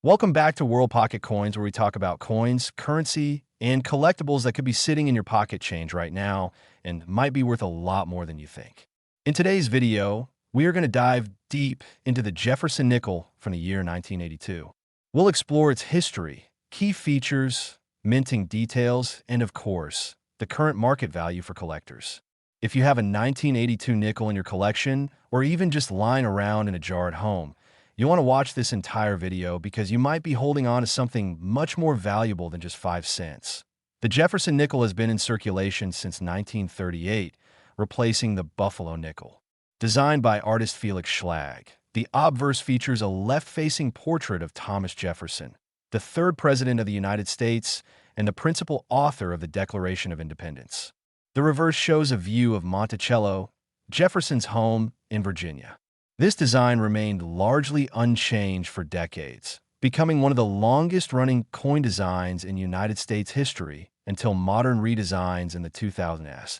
Welcome back to World Pocket Coins, where we talk about coins, currency, and collectibles that could be sitting in your pocket change right now and might be worth a lot more than you think. In today's video, we are going to dive deep into the Jefferson nickel from the year 1982. We'll explore its history, key features, minting details, and of course, the current market value for collectors. If you have a 1982 nickel in your collection, or even just lying around in a jar at home, you want to watch this entire video because you might be holding on to something much more valuable than just 5 cents. The Jefferson nickel has been in circulation since 1938, replacing the Buffalo nickel. Designed by artist Felix Schlag, the obverse features a left-facing portrait of Thomas Jefferson, the third president of the United States and the principal author of the Declaration of Independence. The reverse shows a view of Monticello, Jefferson's home in Virginia. This design remained largely unchanged for decades, becoming one of the longest-running coin designs in United States history until modern redesigns in the 2000s.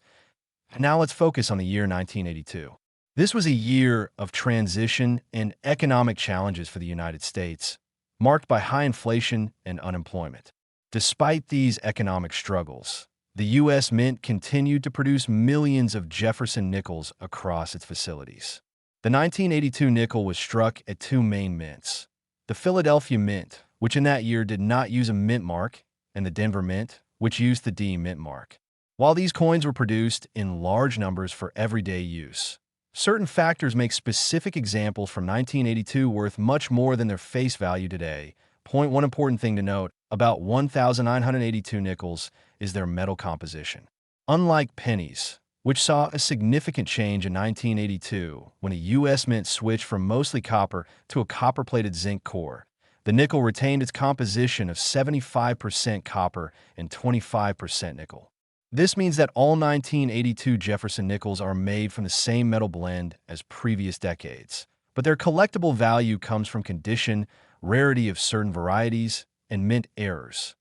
Now let's focus on the year 1982. This was a year of transition and economic challenges for the United States, marked by high inflation and unemployment. Despite these economic struggles, the U.S. Mint continued to produce millions of Jefferson nickels across its facilities. The 1982 nickel was struck at two main mints: the Philadelphia Mint, which in that year did not use a mint mark, and the Denver Mint, which used the D mint mark. While these coins were produced in large numbers for everyday use, certain factors make specific examples from 1982 worth much more than their face value today. One important thing to note about 1,982 nickels is their metal composition. Unlike pennies, which saw a significant change in 1982 when a U.S. Mint switched from mostly copper to a copper-plated zinc core, the nickel retained its composition of 75% copper and 25% nickel. This means that all 1982 Jefferson nickels are made from the same metal blend as previous decades, but their collectible value comes from condition, rarity of certain varieties, and mint errors.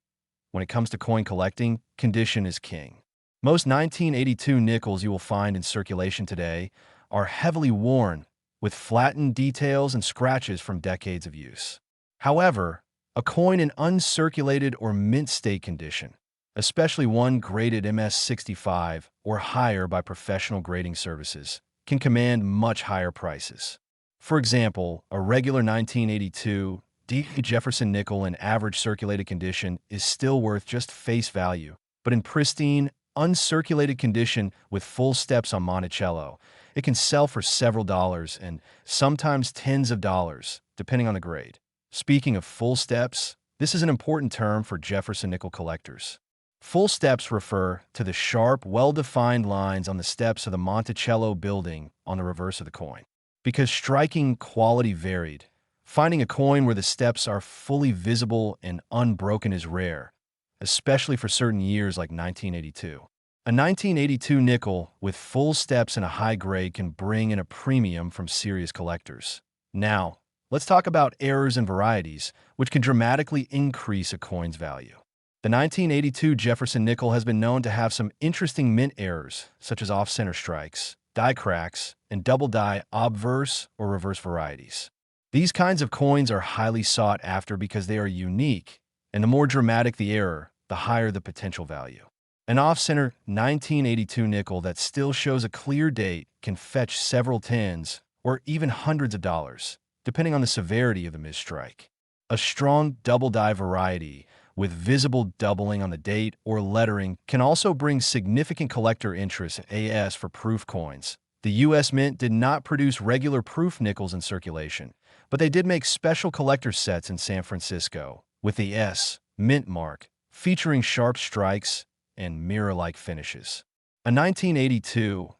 When it comes to coin collecting, condition is king. Most 1982 nickels you will find in circulation today are heavily worn, with flattened details and scratches from decades of use. However, a coin in uncirculated or mint state condition, especially one graded MS-65 or higher by professional grading services, can command much higher prices. For example, a regular 1982 D. Jefferson nickel in average circulated condition is still worth just face value, but in pristine, uncirculated condition with full steps on Monticello, it can sell for several dollars and sometimes tens of dollars, depending on the grade. Speaking of full steps, this is an important term for Jefferson nickel collectors. Full steps refer to the sharp, well-defined lines on the steps of the Monticello building on the reverse of the coin. Because striking quality varied, finding a coin where the steps are fully visible and unbroken is rare, especially for certain years like 1982. A 1982 nickel with full steps and a high grade can bring in a premium from serious collectors. Now, let's talk about errors and varieties, which can dramatically increase a coin's value. The 1982 Jefferson nickel has been known to have some interesting mint errors, such as off-center strikes, die cracks, and double die obverse or reverse varieties. These kinds of coins are highly sought after because they are unique, and the more dramatic the error, the higher the potential value. An off-center 1982 nickel that still shows a clear date can fetch several tens or even hundreds of dollars, depending on the severity of the misstrike. A strong double-die variety with visible doubling on the date or lettering can also bring significant collector interest. As for proof coins, the U.S. Mint did not produce regular proof nickels in circulation, but they did make special collector sets in San Francisco with the S Mint mark, featuring sharp strikes and mirror-like finishes. A 1982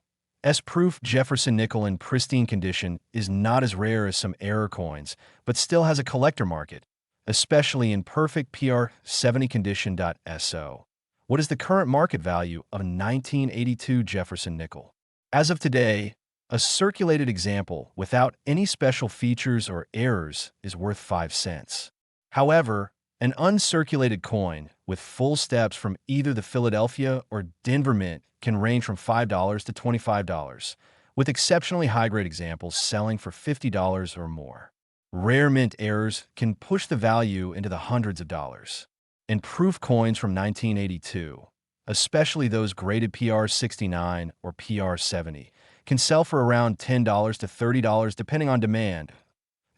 S-proof Jefferson nickel in pristine condition is not as rare as some error coins, but still has a collector market, especially in perfect PR70 condition. So, what is the current market value of a 1982 Jefferson nickel? As of today, a circulated example without any special features or errors is worth 5 cents. However, an uncirculated coin with full steps from either the Philadelphia or Denver Mint can range from $5 to $25, with exceptionally high-grade examples selling for $50 or more. Rare mint errors can push the value into the hundreds of dollars. And proof coins from 1982, especially those graded PR69 or PR70, can sell for around $10 to $30 depending on demand.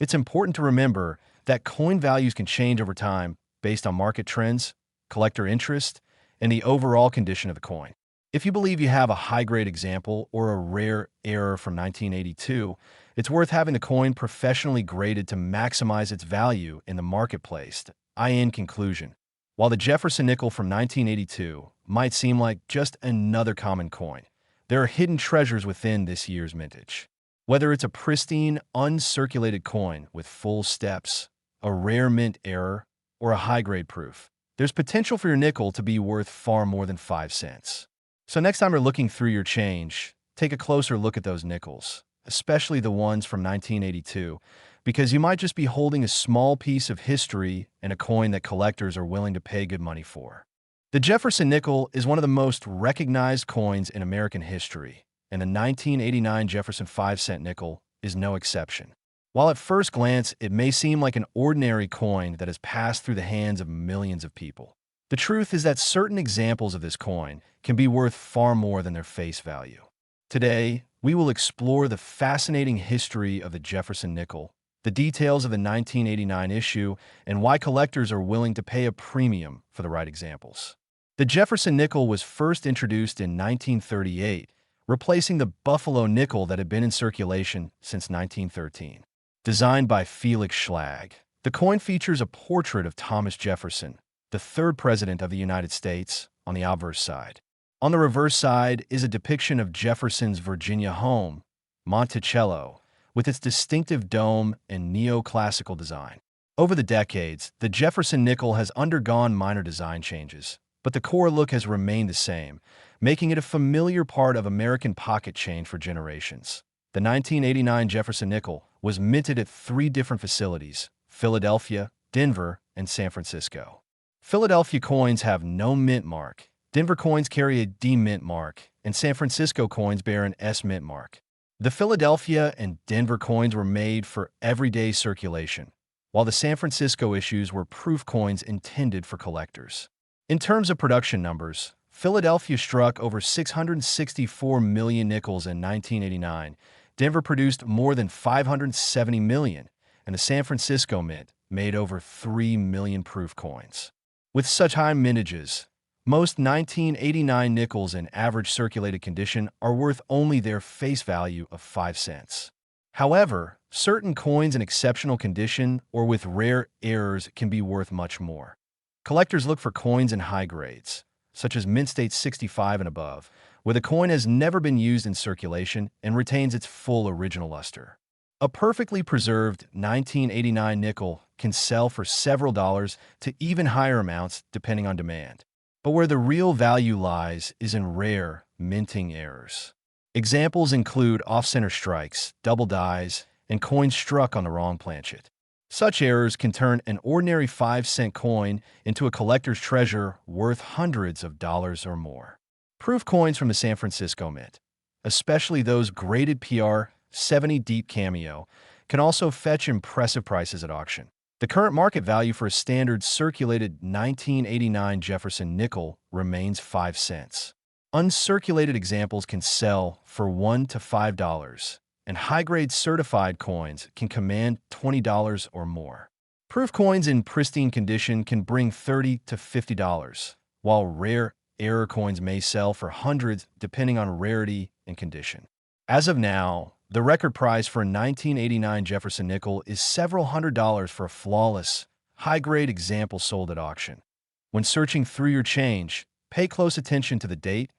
It's important to remember that coin values can change over time based on market trends, collector interest, and the overall condition of the coin. If you believe you have a high-grade example or a rare error from 1982, it's worth having the coin professionally graded to maximize its value in the marketplace. In conclusion, while the Jefferson nickel from 1982 might seem like just another common coin, there are hidden treasures within this year's mintage. Whether it's a pristine, uncirculated coin with full steps, a rare mint error, or a high-grade proof, there's potential for your nickel to be worth far more than 5 cents. So next time you're looking through your change, take a closer look at those nickels, especially the ones from 1982, because you might just be holding a small piece of history and a coin that collectors are willing to pay good money for. The Jefferson nickel is one of the most recognized coins in American history, and the 1989 Jefferson 5-cent nickel is no exception. While at first glance it may seem like an ordinary coin that has passed through the hands of millions of people, the truth is that certain examples of this coin can be worth far more than their face value. Today, we will explore the fascinating history of the Jefferson nickel, the details of the 1989 issue, and why collectors are willing to pay a premium for the right examples. The Jefferson nickel was first introduced in 1938, replacing the Buffalo nickel that had been in circulation since 1913. Designed by Felix Schlag, the coin features a portrait of Thomas Jefferson, the third president of the United States, on the obverse side. On the reverse side is a depiction of Jefferson's Virginia home, Monticello, with its distinctive dome and neoclassical design. Over the decades, the Jefferson nickel has undergone minor design changes, but the core look has remained the same, making it a familiar part of American pocket change for generations. The 1989 Jefferson nickel was minted at 3 different facilities: Philadelphia, Denver, and San Francisco. Philadelphia coins have no mint mark, Denver coins carry a D mint mark, and San Francisco coins bear an S mint mark. The Philadelphia and Denver coins were made for everyday circulation, while the San Francisco issues were proof coins intended for collectors. In terms of production numbers, Philadelphia struck over 664 million nickels in 1989, Denver produced more than 570 million, and the San Francisco Mint made over 3 million proof coins. With such high mintages, most 1989 nickels in average circulated condition are worth only their face value of 5 cents. However, certain coins in exceptional condition or with rare errors can be worth much more. Collectors look for coins in high grades, such as mint state 65 and above, where the coin has never been used in circulation and retains its full original luster. A perfectly preserved 1989 nickel can sell for several dollars to even higher amounts depending on demand. But where the real value lies is in rare, minting errors. Examples include off-center strikes, double dies, and coins struck on the wrong planchet. Such errors can turn an ordinary 5-cent coin into a collector's treasure worth hundreds of dollars or more. Proof coins from the San Francisco Mint, especially those graded PR70 Deep Cameo, can also fetch impressive prices at auction. The current market value for a standard circulated 1989 Jefferson nickel remains 5 cents. Uncirculated examples can sell for $1 to $5, and high-grade certified coins can command $20 or more. Proof coins in pristine condition can bring $30 to $50, while rare error coins may sell for hundreds depending on rarity and condition. As of now, the record price for a 1989 Jefferson nickel is several $100s for a flawless, high-grade example sold at auction. When searching through your change, pay close attention to the date,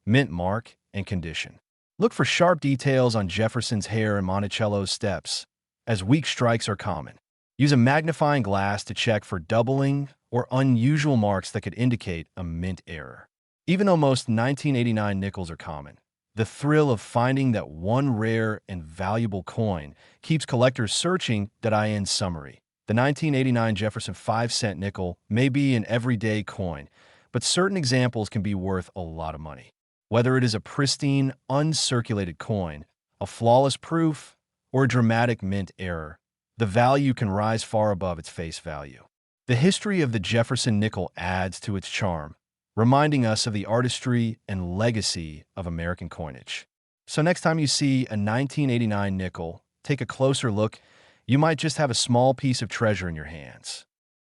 mint mark, and condition. Look for sharp details on Jefferson's hair and Monticello's steps, as weak strikes are common. Use a magnifying glass to check for doubling or unusual marks that could indicate a mint error. Even though most 1989 nickels are common, the thrill of finding that one rare and valuable coin keeps collectors searching. In summary, the 1989 Jefferson 5-cent nickel may be an everyday coin, but certain examples can be worth a lot of money. Whether it is a pristine, uncirculated coin, a flawless proof, or a dramatic mint error, the value can rise far above its face value. The history of the Jefferson nickel adds to its charm, reminding us of the artistry and legacy of American coinage. So next time you see a 1989 nickel, take a closer look. You might just have a small piece of treasure in your hands.